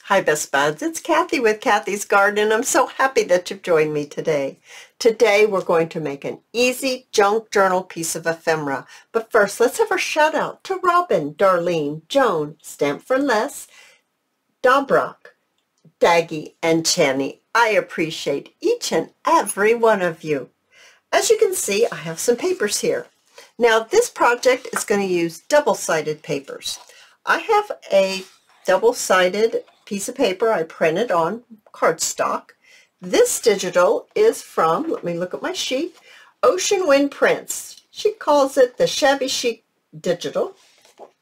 Hi Best Buds, it's Cathy with Cathy's Garden, and I'm so happy that you've joined me today. Today we're going to make an easy junk journal piece of ephemera. But first, let's have a shout out to Robin, Darlene, Joan, Stamp for Less, Dobrock, Daggy, and Channy. I appreciate each and every one of you. As you can see, I have some papers here. Now this project is going to use double-sided papers. I have a double-sided piece of paper I printed on cardstock. This digital is from, let me look at my sheet, Ocean Wind Prints. She calls it the Shabby Chic Digital.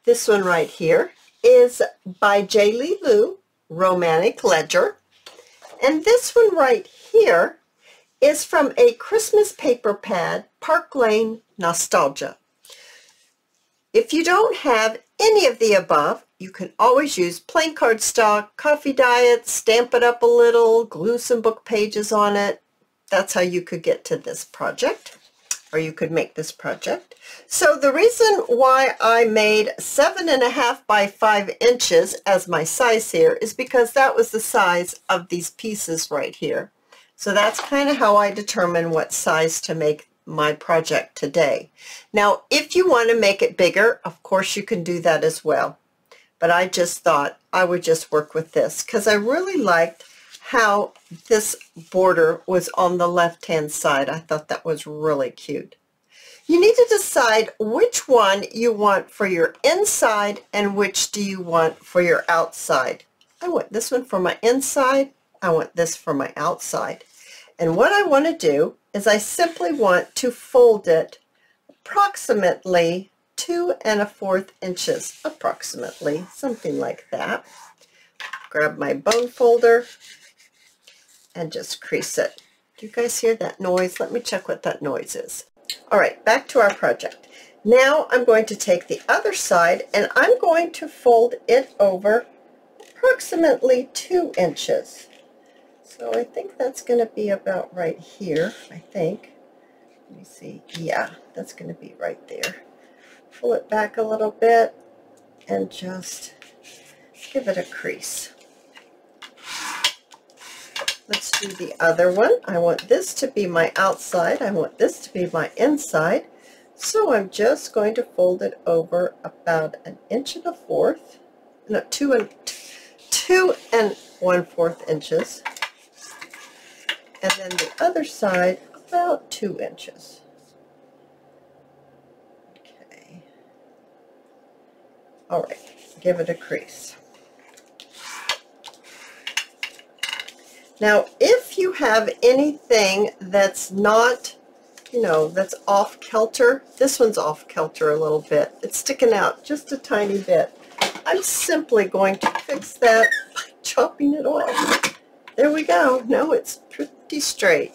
This one right here is by J. Lee Lou, Romantic Ledger. And this one right here is from a Christmas paper pad, Parklane Nostalgia. If you don't have any of the above, you can always use plain cardstock, coffee diet, stamp it up a little, glue some book pages on it. That's how you could get to this project, or you could make this project. So the reason why I made 7.5 by 5 inches as my size here is because that was the size of these pieces right here. So that's kind of how I determine what size to make my project today. Now, if you want to make it bigger, of course you can do that as well. But I just thought I would just work with this because I really liked how this border was on the left-hand side. I thought that was really cute. You need to decide which one you want for your inside and which do you want for your outside. I want this one for my inside. I want this for my outside. And what I want to do is I simply want to fold it approximately 2 1/4 inches, approximately, something like that. Grab my bone folder and just crease it. Do you guys hear that noise? Let me check what that noise is. All right, back to our project. Now I'm going to take the other side and I'm going to fold it over approximately 2 inches. So I think that's going to be about right here, I think. Let me see. Yeah, that's going to be right there. Pull it back a little bit and just give it a crease. Let's do the other one. I want this to be my outside. I want this to be my inside. So I'm just going to fold it over about 1 1/4 inches. No, 2 1/4 inches. And then the other side about 2 inches. Okay. All right, give it a crease. Now, if you have anything that's not, that's off kilter, this one's off kilter a little bit. It's sticking out just a tiny bit. I'm simply going to fix that by chopping it off. There we go. Now it's pretty straight.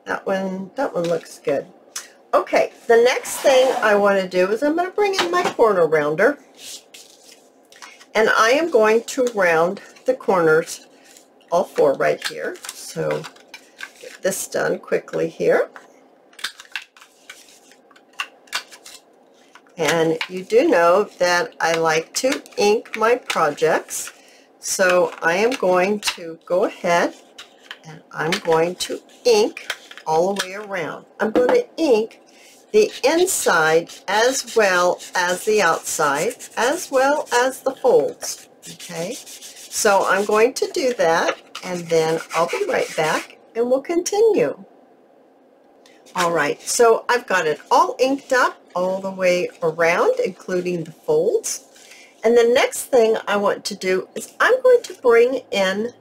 That one looks good. Okay, the next thing I want to do is I'm going to bring in my corner rounder, and I am going to round the corners, all 4 right here. So get this done quickly here. And you do know that I like to ink my projects. So I am going to go ahead and I'm going to ink all the way around. I'm going to ink the inside as well as the outside, as well as the folds. Okay, so I'm going to do that and then I'll be right back and we'll continue. All right, so I've got it all inked up all the way around, including the folds. And the next thing I want to do is I'm going to bring in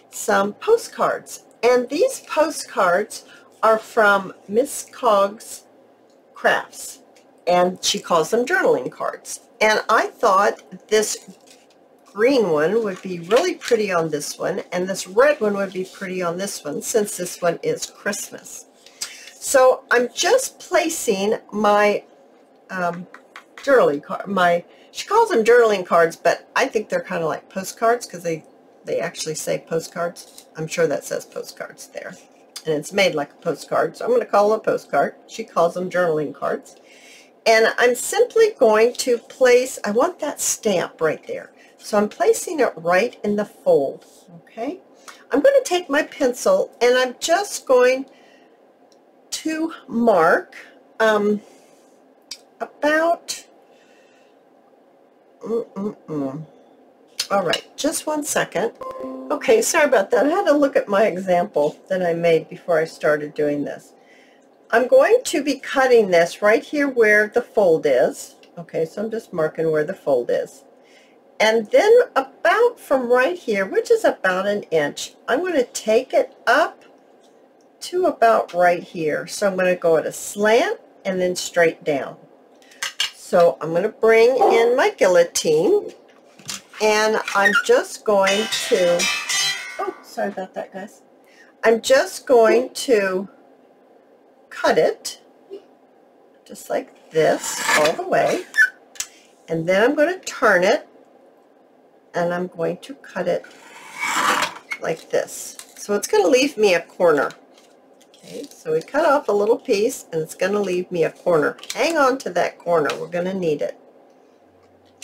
some postcards. And these postcards are from Miss Cog's Crafts. And she calls them journaling cards. And I thought this green one would be really pretty on this one. And this red one would be pretty on this one, since this one is Christmas. So I'm just placing my journaling card, she calls them journaling cards, but I think they're kind of like postcards because they actually say postcards. I'm sure that says postcards there. And it's made like a postcard, so I'm going to call it a postcard. She calls them journaling cards. And I'm simply going to place, I want that stamp right there. So I'm placing it right in the fold, okay? I'm going to take my pencil and I'm just going to mark about, all right, just one second. Okay, sorry about that. I had to look at my example that I made before I started doing this. I'm going to be cutting this right here where the fold is. Okay, so I'm just marking where the fold is. And then about from right here, which is about an inch, I'm going to take it up to about right here. So I'm going to go at a slant and then straight down. So I'm going to bring in my guillotine and I'm just going to, oh, sorry about that, guys. I'm just going to cut it just like this all the way. And then I'm going to turn it and I'm going to cut it like this. So it's going to leave me a corner. Okay, so we cut off a little piece and it's going to leave me a corner. Hang on to that corner. We're going to need it.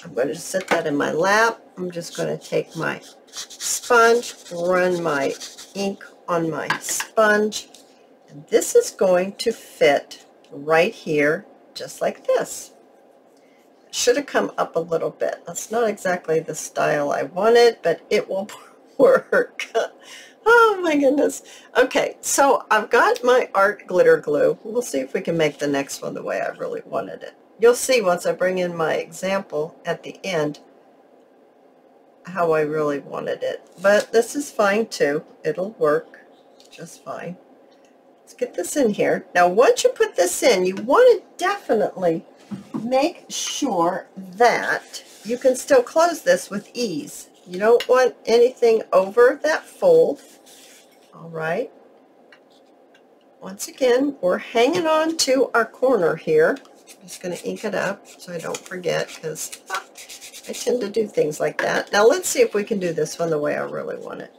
I'm going to set that in my lap. I'm just going to take my sponge, run my ink on my sponge, and this is going to fit right here just like this. It should have come up a little bit. That's not exactly the style I wanted, but it will work. Oh my goodness. Okay, so I've got my art glitter glue. We'll see if we can make the next one the way I really wanted it. You'll see once I bring in my example at the end how I really wanted it. But this is fine too. It'll work just fine. Let's get this in here. Now once you put this in, you want to definitely make sure that you can still close this with ease. You don't want anything over that fold. All right. Once again, we're hanging on to our corner here. I'm just going to ink it up so I don't forget, because I tend to do things like that. Now let's see if we can do this one the way I really want it.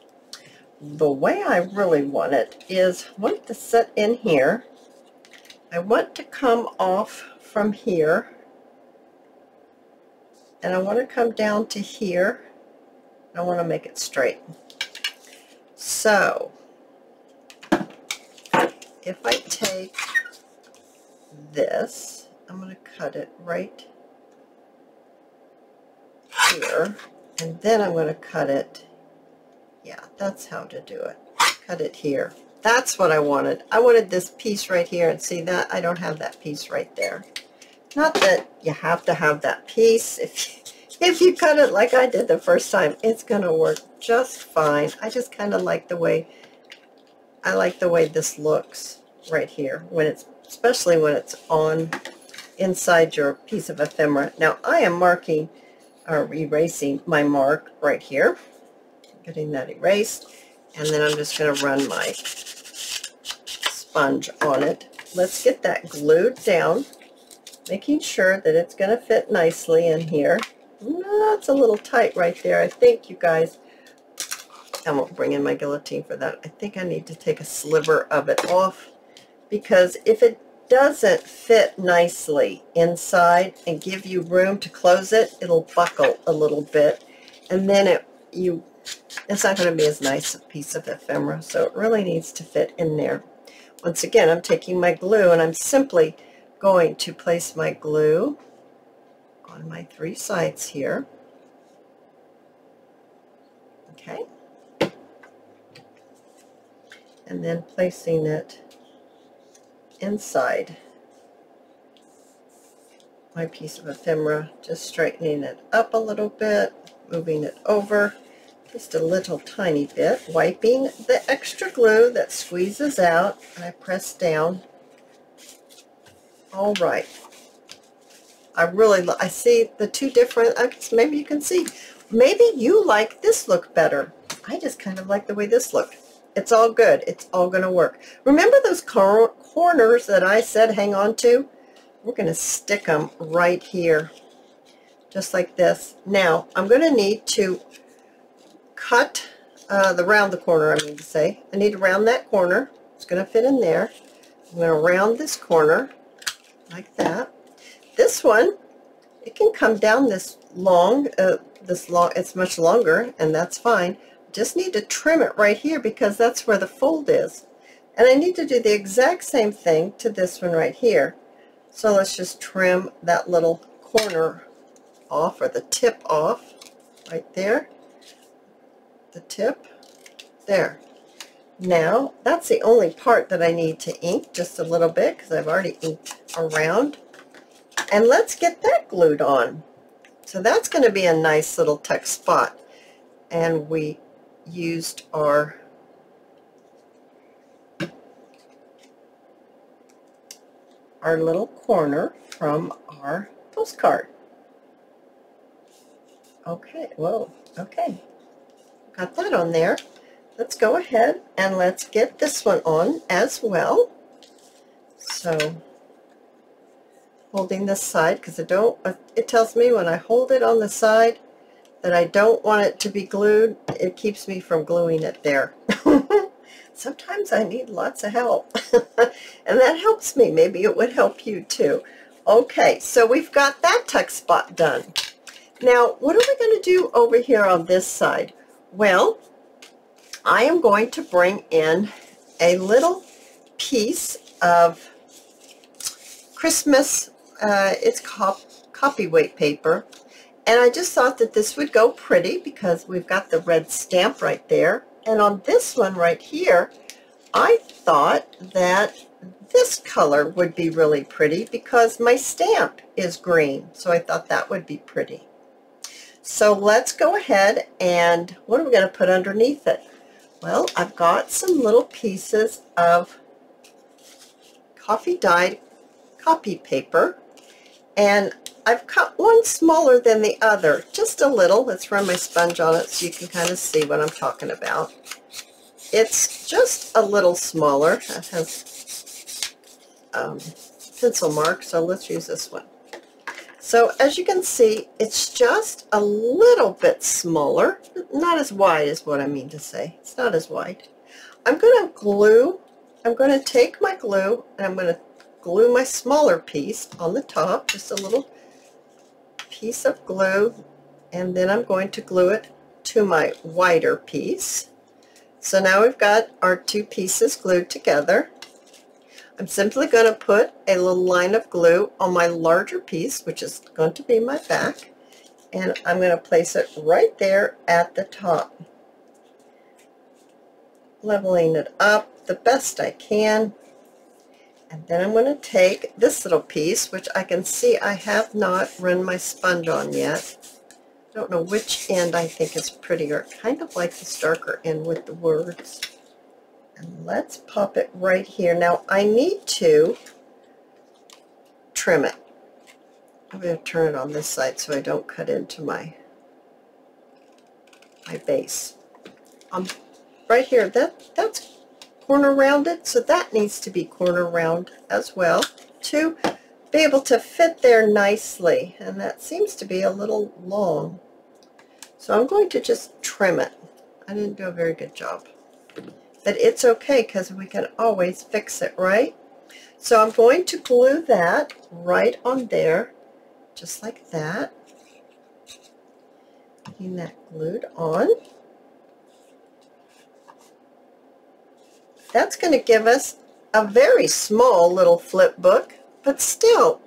The way I really want it is I want it to sit in here. I want to come off from here. And I want to come down to here. I want to make it straight. So if I take this, I'm going to cut it right here, and then I'm going to cut it, yeah, that's how to do it. Cut it here. That's what I wanted. I wanted this piece right here, and see that? I don't have that piece right there. Not that you have to have that piece. If you cut it like I did the first time, it's going to work just fine. I just kind of like the way, this looks right here, when it's, especially when it's on inside your piece of ephemera. Now I am marking or erasing my mark right here, getting that erased, and then I'm just going to run my sponge on it. Let's get that glued down, making sure that it's going to fit nicely in here. That's a little tight right there. I think, you guys, I won't bring in my guillotine for that. I think I need to take a sliver of it off, because if it doesn't fit nicely inside and give you room to close it, it'll buckle a little bit, and then it's not going to be as nice a piece of ephemera. So it really needs to fit in there. Once again, I'm taking my glue and I'm simply going to place my glue on my three sides here. Okay. And then placing it inside my piece of ephemera, just straightening it up a little bit, moving it over just a little tiny bit, wiping the extra glue that squeezes out, and I press down. All right. I see the two different, I guess maybe you can see, maybe you like this look better. I just kind of like the way this looked. It's all good. It's all going to work. Remember those corners that I said hang on to? We're going to stick them right here, just like this. Now, I'm going to need to cut round the corner, I mean to say. I need to round that corner. It's going to fit in there. I'm going to round this corner like that. This one, it can come down this long, this long, it's much longer, and that's fine. Just need to trim it right here because that's where the fold is. And I need to do the exact same thing to this one right here. So let's just trim that little corner off, or the tip off, right there. The tip, there. Now, that's the only part that I need to ink, just a little bit, because I've already inked around. And let's get that glued on. So that's going to be a nice little tuck spot. And we used our little corner from our postcard. Okay, whoa, okay. Got that on there. Let's go ahead and let's get this one on as well. So, holding this side, because it tells me when I hold it on the side that I don't want it to be glued. It keeps me from gluing it there. Sometimes I need lots of help. And that helps me. Maybe it would help you too. Okay, so we've got that tuck spot done. Now, what are we going to do over here on this side? Well, I am going to bring in a little piece of Christmas, it's copyweight paper. And I just thought that this would go pretty because we've got the red stamp right there. And on this one right here, I thought that this color would be really pretty because my stamp is green. So I thought that would be pretty. So let's go ahead and what are we going to put underneath it? Well, I've got some little pieces of coffee dyed copy paper, and I've cut one smaller than the other, just a little. Let's run my sponge on it so you can kind of see what I'm talking about. It's just a little smaller. That has pencil marks, so let's use this one. So as you can see, it's just a little bit smaller, not as wide is what I mean to say. It's not as wide. I'm going to take my glue and I'm going to glue my smaller piece on the top, just a little piece of glue, and then I'm going to glue it to my wider piece. So now we've got our two pieces glued together. I'm simply going to put a little line of glue on my larger piece, which is going to be my back, and I'm going to place it right there at the top, leveling it up the best I can. And then I'm going to take this little piece, which I can see I have not run my sponge on yet. I don't know which end I think is prettier. I kind of like this darker end with the words. And let's pop it right here. Now I need to trim it. I'm going to turn it on this side so I don't cut into my base. Right here, that's corner rounded, so that needs to be corner round as well to be able to fit there nicely, and that seems to be a little long. So I'm going to just trim it. I didn't do a very good job. But it's okay because we can always fix it, right? So I'm going to glue that right on there, just like that. Getting that glued on. That's going to give us a very small little flip book, but still,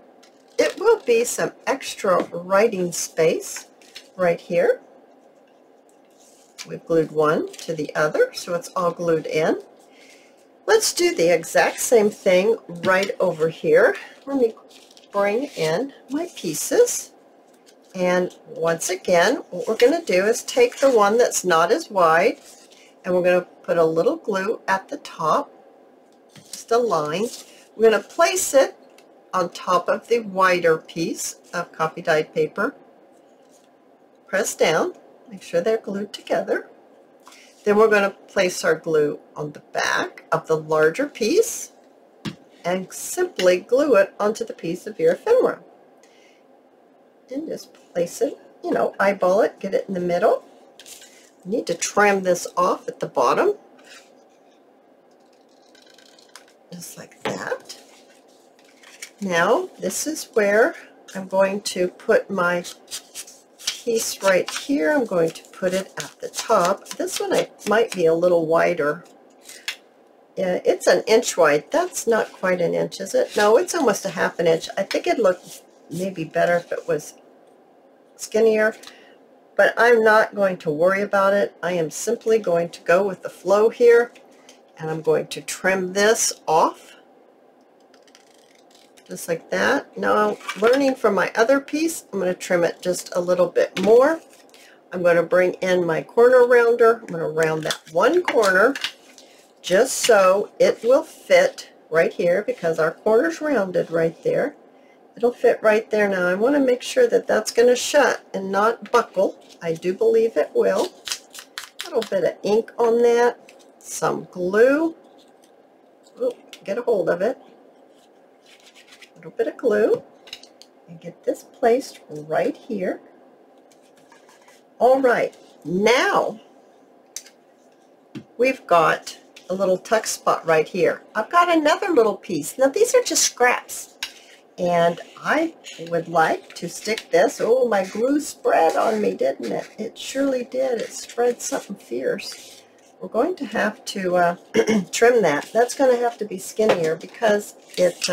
it will be some extra writing space right here. We've glued one to the other, so it's all glued in. Let's do the exact same thing right over here. Let me bring in my pieces. And once again, what we're going to do is take the one that's not as wide, and we're going to put a little glue at the top, just a line. We're going to place it on top of the wider piece of copy dyed paper. Press down. Make sure they're glued together. Then we're going to place our glue on the back of the larger piece and simply glue it onto the piece of your ephemera. And just place it, you know, eyeball it, get it in the middle. You need to trim this off at the bottom. Just like that. Now, this is where I'm going to put my piece right here. I'm going to put it at the top. This one might be a little wider. Yeah, it's an inch wide. That's not quite an inch, is it? No, it's almost a half an inch. I think it'd look maybe better if it was skinnier, but I'm not going to worry about it. I am simply going to go with the flow here, and I'm going to trim this off, just like that. Now, learning from my other piece, I'm going to trim it just a little bit more. I'm going to bring in my corner rounder. I'm going to round that one corner, just so it will fit right here, because our corner's rounded right there. It'll fit right there. Now I want to make sure that that's going to shut and not buckle. I do believe it will. A little bit of ink on that, some glue. Ooh, get a hold of it. A little bit of glue, and get this placed right here. All right, now we've got a little tuck spot right here. I've got another little piece. Now these are just scraps, and I would like to stick this. Oh, my glue spread on me, didn't it? It surely did. It spread something fierce. We're going to have to trim that. That's going to have to be skinnier, because it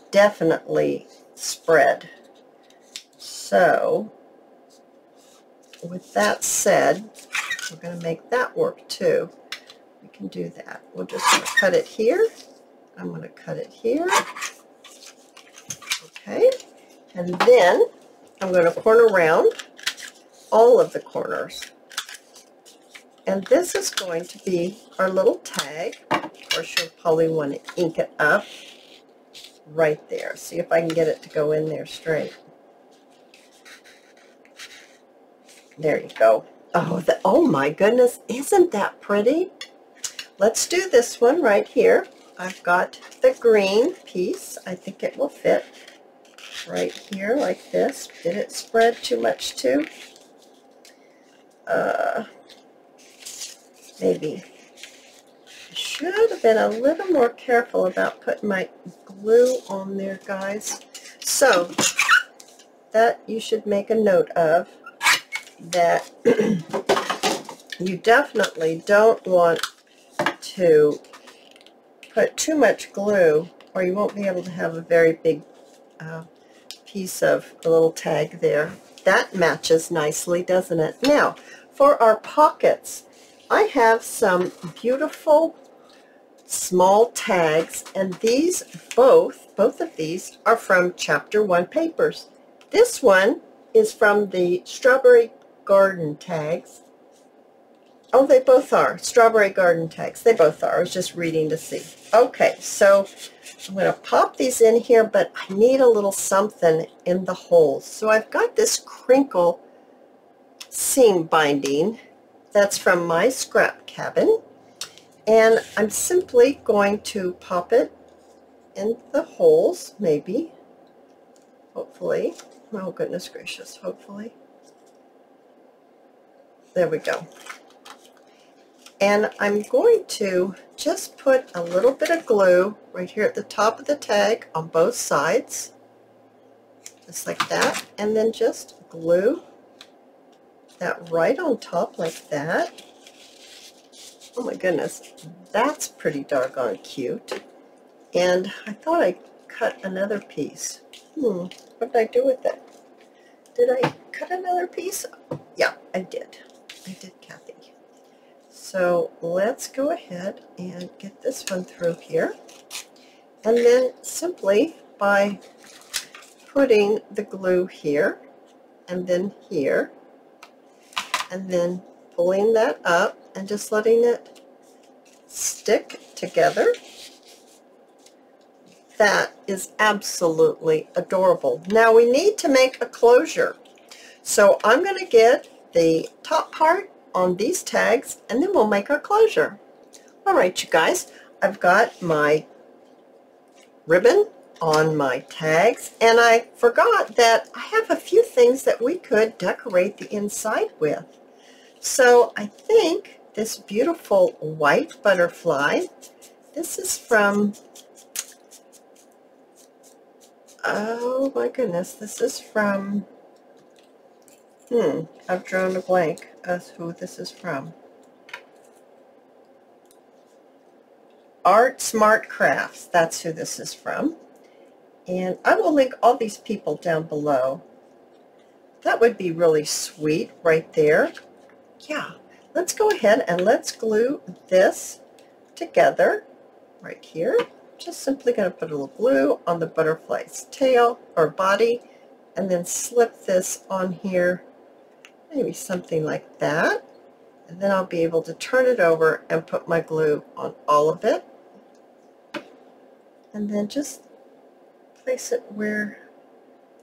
definitely spread. So with that said, we're going to make that work too. We can do that. We're just going to cut it here. I'm going to cut it here. Okay. And then I'm going to corner round all of the corners. And this is going to be our little tag. Of course, you'll probably want to ink it up right there. See if I can get it to go in there straight. There you go. Oh, oh my goodness, isn't that pretty? Let's do this one right here. I've got the green piece. I think it will fit right here like this. Did it spread too much too? Maybe. I should have been a little more careful about putting my glue on there, guys. So that you should make a note of, that you definitely don't want to put too much glue, or you won't be able to have a very big piece of a little tag there. That matches nicely, doesn't it? Now, for our pockets, I have some beautiful small tags, and these both of these are from Chapter 1 papers. This one is from the Strawberry Garden tags. Oh, they both are Strawberry Garden tags. They both are. I was just reading to see. Okay, so I'm going to pop these in here, but I need a little something in the holes. So I've got this crinkle seam binding that's from my scrap cabin, and I'm simply going to pop it in the holes, maybe, hopefully. Oh, goodness gracious, hopefully. There we go. And I'm going to just put a little bit of glue right here at the top of the tag on both sides, just like that, and then just glue that right on top like that. Oh my goodness, that's pretty doggone cute. And I thought I cut another piece. What did I do with it? Did I cut another piece? Yeah, I did. I did, Cathy. So let's go ahead and get this one through here. And then simply by putting the glue here, and then here, and then pulling that up and just letting it stick together. That is absolutely adorable. Now we need to make a closure. So I'm going to get the top part on these tags, and then we'll make our closure. All right, you guys, I've got my ribbon on my tags, and I forgot that I have a few things that we could decorate the inside with. So I think this beautiful white butterfly, this is from, oh my goodness, this is from I've drawn a blank as who this is from. Art Smart Crafts, that's who this is from. And I will link all these people down below. That would be really sweet right there. Yeah, let's go ahead and let's glue this together right here. Just simply going to put a little glue on the butterfly's tail or body and then slip this on here, maybe something like that. And then I'll be able to turn it over and put my glue on all of it. And then just place it where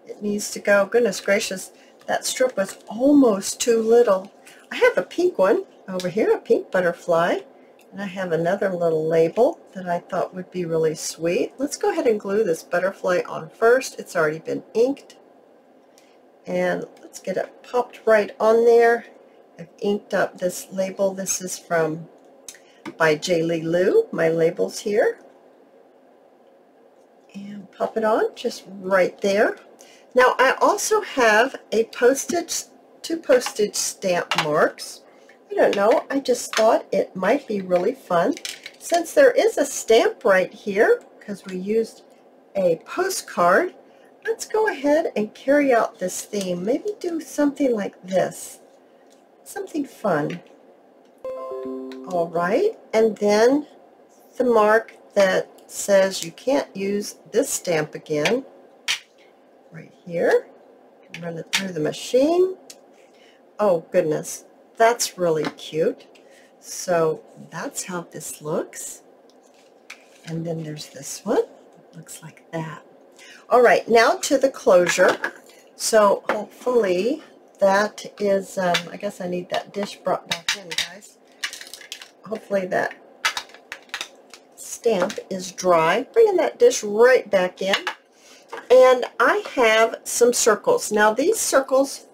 it needs to go. Goodness gracious, that strip was almost too little. I have a pink one over here, a pink butterfly, and I have another little label that I thought would be really sweet. Let's go ahead and glue this butterfly on first. It's already been inked. And let's get it popped right on there. I've inked up this label. This is from by J. Lee Lou, my labels here. And pop it on just right there. Now I also have a two postage stamp marks. I don't know, I just thought it might be really fun. Since there is a stamp right here, because we used a postcard, let's go ahead and carry out this theme. Maybe do something like this. Something fun. All right, and then the mark that says you can't use this stamp again, right here. Run it through the machine. Oh goodness, that's really cute. So that's how this looks. And then there's this one. Looks like that. All right, now to the closure. So hopefully that is, I guess I need that dish brought back in, guys. Hopefully that stamp is dry. Bringing that dish right back in. And I have some circles. Now these circles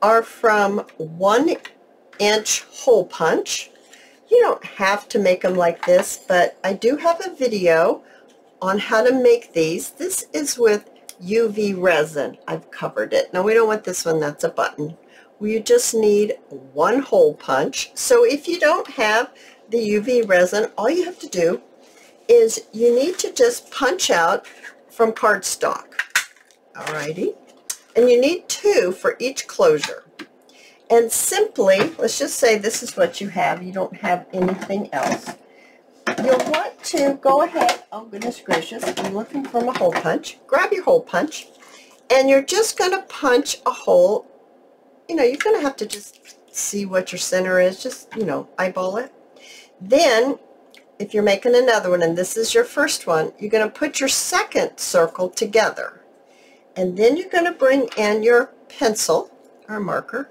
are from 1-inch hole punch. You don't have to make them like this, but I do have a video on how to make these. This is with UV resin. I've covered it. Now we don't want this one, that's a button. We just need 1 hole punch. So if you don't have the UV resin, all you have to do is you need to just punch out from cardstock. Alrighty. And you need 2 for each closure. And simply, let's just say this is what you have. You don't have anything else. You'll want to go ahead, oh goodness gracious, I'm looking for my hole punch. Grab your hole punch, and you're just going to punch a hole. You know, you're going to have to just see what your center is, just, you know, eyeball it. Then, if you're making another one, and this is your first one, you're going to put your second circle together. And then you're going to bring in your pencil, or marker,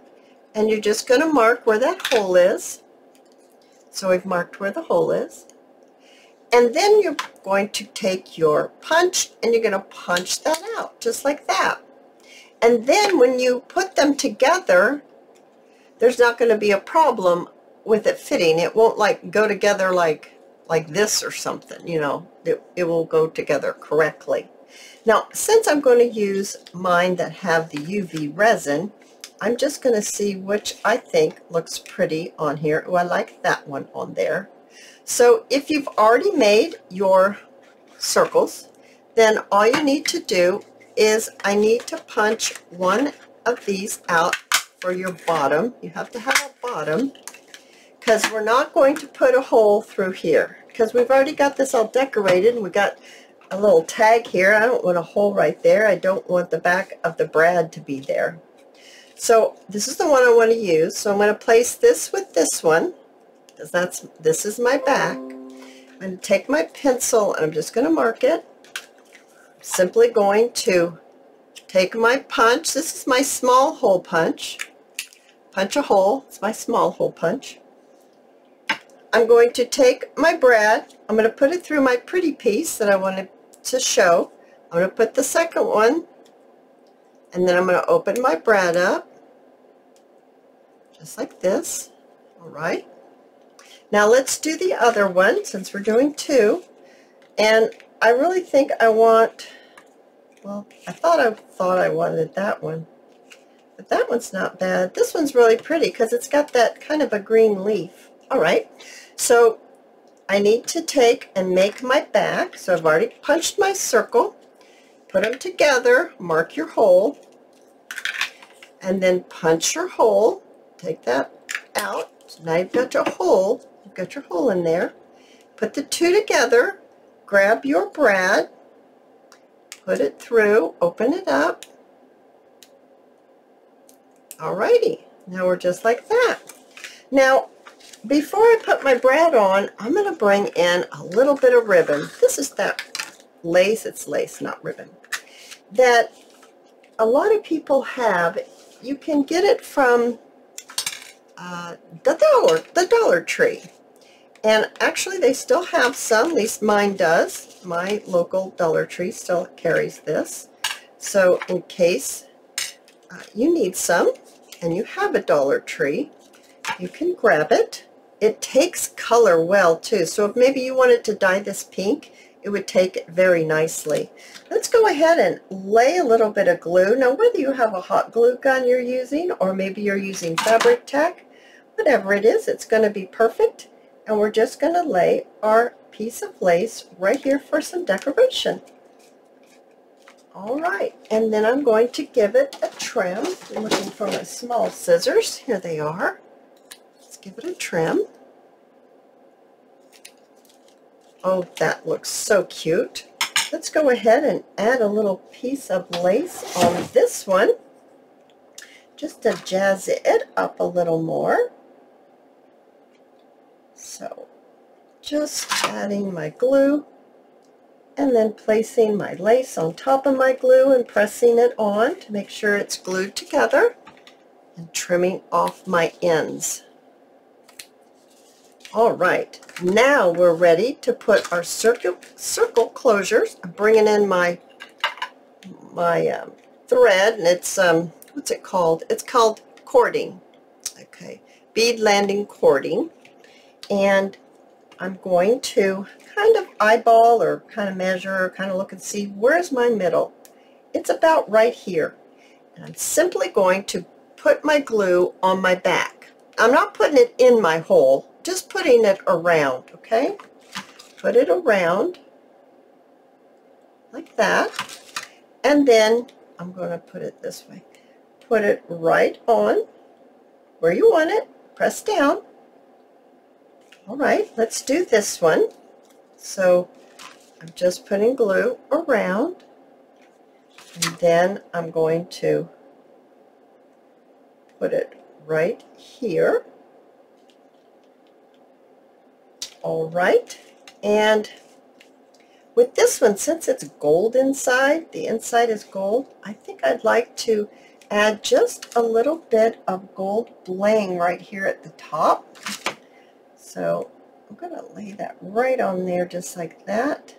and you're just going to mark where that hole is. So we've marked where the hole is. And then you're going to take your punch and you're going to punch that out just like that. And then when you put them together, there's not going to be a problem with it fitting. It won't like go together like this or something, you know. It will go together correctly. Now, since I'm going to use mine that have the UV resin, I'm just going to see which I think looks pretty on here. Oh, I like that one on there. So if you've already made your circles, then all you need to do is I need to punch one of these out for your bottom. You have to have a bottom because we're not going to put a hole through here because we've already got this all decorated and we got a little tag here. I don't want a hole right there. I don't want the back of the brad to be there. So this is the one I want to use. So I'm going to place this with this one. This is my back. I'm going to take my pencil and I'm just going to mark it. I'm simply going to take my punch. This is my small hole punch. Punch a hole. It's my small hole punch. I'm going to take my brad. I'm going to put it through my pretty piece that I wanted to show. I'm going to put the second one and then I'm going to open my brad up just like this. All right. Now let's do the other one since we're doing 2. And I really think I want, well, I thought I wanted that one. but that one's not bad. This one's really pretty because it's got that kind of a green leaf. All right, so I need to take and make my back. So I've already punched my circle. Put them together, mark your hole, and then punch your hole. Take that out. So now you've got your hole. You've got your hole in there. Put the two together. Grab your brad. Put it through. Open it up. Alrighty. Now we're just like that. Now, before I put my brad on, I'm going to bring in a little bit of ribbon. This is that lace. It's lace, not ribbon. That a lot of people have. You can get it from the Dollar Tree. And actually they still have some, at least mine does. My local Dollar Tree still carries this. So in case you need some and you have a Dollar Tree, you can grab it. It takes color well too. So if maybe you wanted to dye this pink, it would take it very nicely. Let's go ahead and lay a little bit of glue. Now whether you have a hot glue gun you're using or maybe you're using fabric tack, whatever it is, it's going to be perfect. And we're just going to lay our piece of lace right here for some decoration. All right, and then I'm going to give it a trim. I'm looking for my small scissors. Here they are. Let's give it a trim. Oh, that looks so cute. Let's go ahead and add a little piece of lace on this one, just to jazz it up a little more. So, just adding my glue, and then placing my lace on top of my glue and pressing it on to make sure it's glued together, and trimming off my ends. All right, now we're ready to put our circle closures. I'm bringing in my thread, and it's what's it called? It's called cording. Okay, bead landing cording, and I'm going to kind of eyeball or kind of measure, or kind of look and see where's my middle. It's about right here, and I'm simply going to put my glue on my back. I'm not putting it in my hole. Just putting it around, okay? Put it around like that, and then I'm going to put it this way. Put it right on where you want it. Press down. All right, let's do this one. So I'm just putting glue around, and then I'm going to put it right here. All right, and with this one, since it's gold inside, the inside is gold, I think I'd like to add just a little bit of gold bling right here at the top. So I'm going to lay that right on there just like that.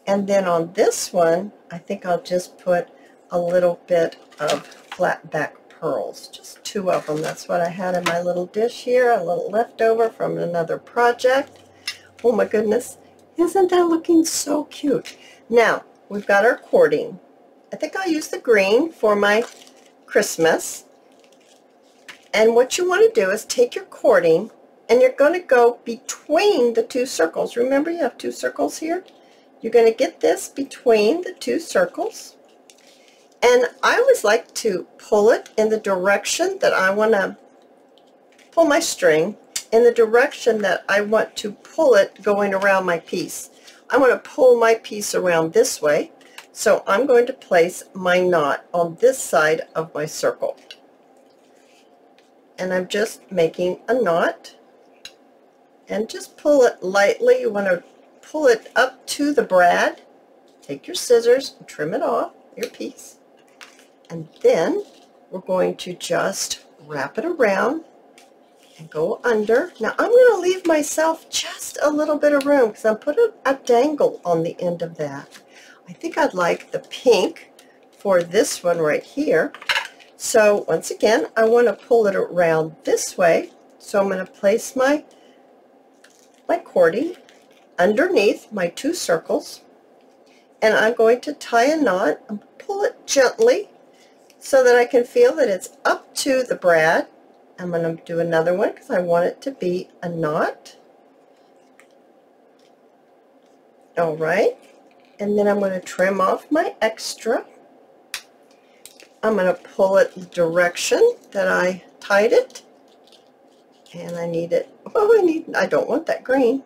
And then on this one, I think I'll just put a little bit of flat back pearls, just 2 of them. That's what I had in my little dish here, a little leftover from another project. Oh my goodness, isn't that looking so cute? Now, we've got our cording. I think I'll use the green for my Christmas. And what you want to do is take your cording, and you're going to go between the 2 circles. Remember, you have 2 circles here. You're going to get this between the 2 circles. And I always like to pull it in the direction that I want to pull my string, in the direction that I want to pull it going around my piece. I want to pull my piece around this way, so I'm going to place my knot on this side of my circle. And I'm just making a knot, and just pull it lightly. You want to pull it up to the brad. Take your scissors and trim it off, your piece. And then we're going to just wrap it around and go under. Now I'm going to leave myself just a little bit of room because I'm putting a dangle on the end of that. I think I'd like the pink for this one right here. So once again, I want to pull it around this way. So I'm going to place my cording underneath my 2 circles. and I'm going to tie a knot and pull it gently so that I can feel that it's up to the brad. I'm going to do another one because I want it to be a knot. All right, and then I'm going to trim off my extra. I'm going to pull it the direction that I tied it, and I need it, I don't want that green.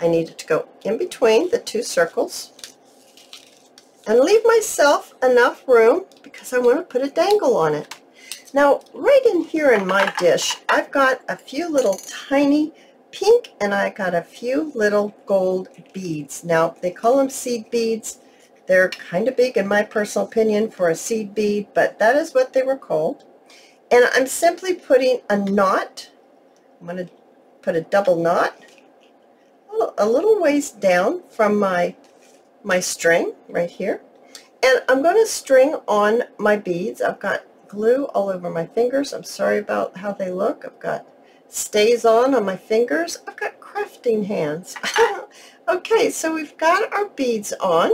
I need it to go in between the two circles and leave myself enough room because I want to put a dangle on it. Now, right in here in my dish, I've got a few little tiny pink, and I got a few little gold beads. Now, they call them seed beads. They're kind of big in my personal opinion for a seed bead, but that is what they were called. And I'm simply putting a knot. I'm going to put a double knot a little ways down from my string right here. And I'm going to string on my beads. I've got glue all over my fingers. I'm sorry about how they look. I've got stays on my fingers. I've got crafting hands. Okay, so we've got our beads on.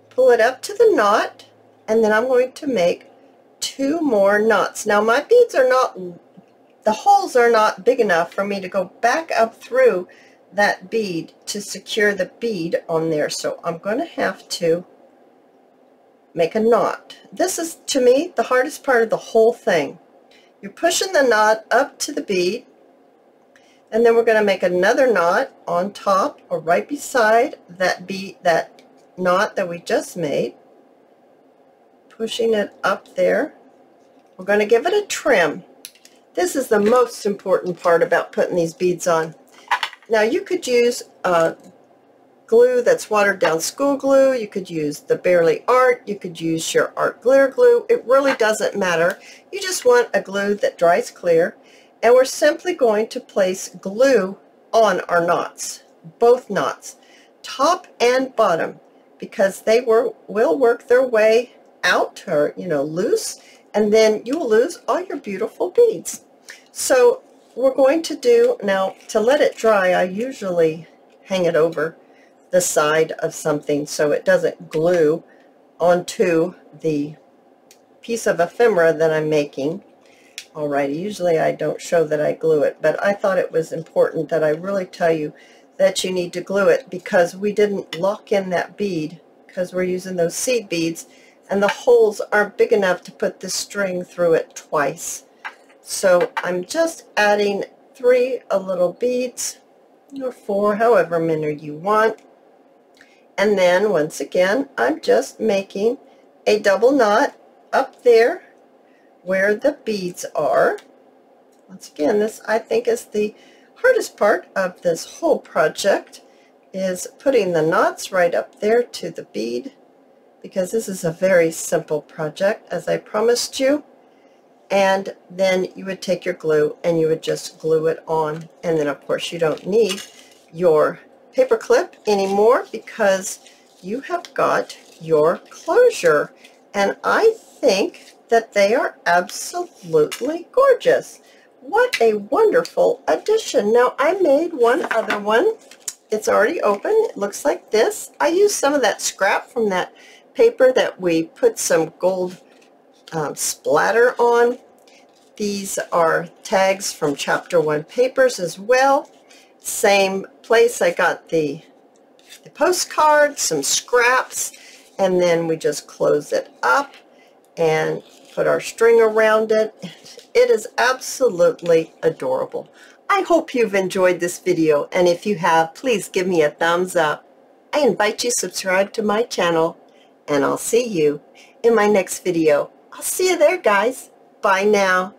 Pull it up to the knot, and then I'm going to make 2 more knots. Now my beads are not, the holes are not big enough for me to go back up through that bead to secure the bead on there, so I'm going to have to make a knot. This is, to me, the hardest part of the whole thing. You're pushing the knot up to the bead, and then we're going to make another knot on top or right beside that bead, that knot that we just made, pushing it up there. We're going to give it a trim. This is the most important part about putting these beads on. Now you could use glue that's watered down school glue, you could use the Barely Art, you could use your art glitter glue. It really doesn't matter. You just want a glue that dries clear, and we're simply going to place glue on our knots, both knots, top and bottom, because they will work their way out, or loose, and then you will lose all your beautiful beads. So we're going to do, now to let it dry, I usually hang it over the side of something so it doesn't glue onto the piece of ephemera that I'm making. Alright, usually I don't show that I glue it, but I thought it was important that I really tell you that you need to glue it, because we didn't lock in that bead because we're using those seed beads, and the holes aren't big enough to put the string through it twice. So I'm just adding 3 little beads, or 4, however many you want. And then once again, I'm just making a double knot up there where the beads are. Once again, this I think is the hardest part of this whole project, is putting the knots right up there to the bead, because this is a very simple project, as I promised you. And then you would take your glue and you would just glue it on, and then of course you don't need your paper clip anymore because you have got your closure. And I think that they are absolutely gorgeous. What a wonderful addition. Now I made one other one. It's already open. It looks like this. I used some of that scrap from that paper that we put some gold splatter on. These are tags from Chapter 1 papers as well. Same place I got the postcard, some scraps, and then we just close it up and put our string around it. It is absolutely adorable. I hope you've enjoyed this video, and if you have, please give me a thumbs up. I invite you to subscribe to my channel, and I'll see you in my next video. I'll see you there, guys. Bye now.